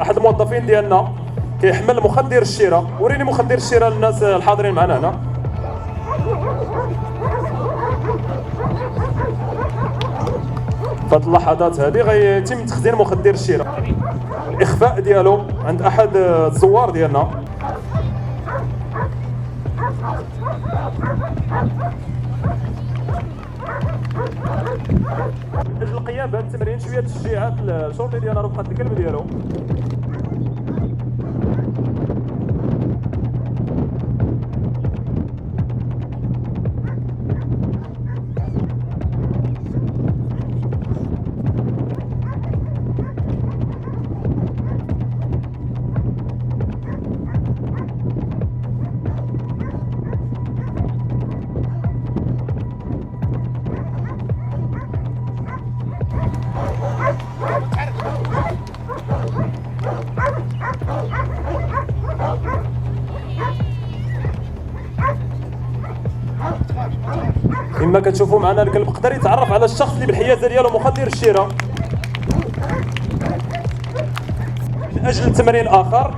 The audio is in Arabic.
احد الموظفين ديالنا كيحمل مخدر الشراء. وريني مخدر الشراء للناس الحاضرين معنا هنا. في هذه اللحظات هذه غيتم تخزين مخدر الشراء، الاخفاء ديالو عند احد الزوار ديالنا. من اجل القيام بهذا التمرين شويه تشجيعات الشرطي ديالنا رفقه الكلب ديالو. كما كتشوفوا معنا الكلب قدر يتعرف على الشخص اللي بالحيازه ديالو مخدر الشراء. من اجل التمرين الاخر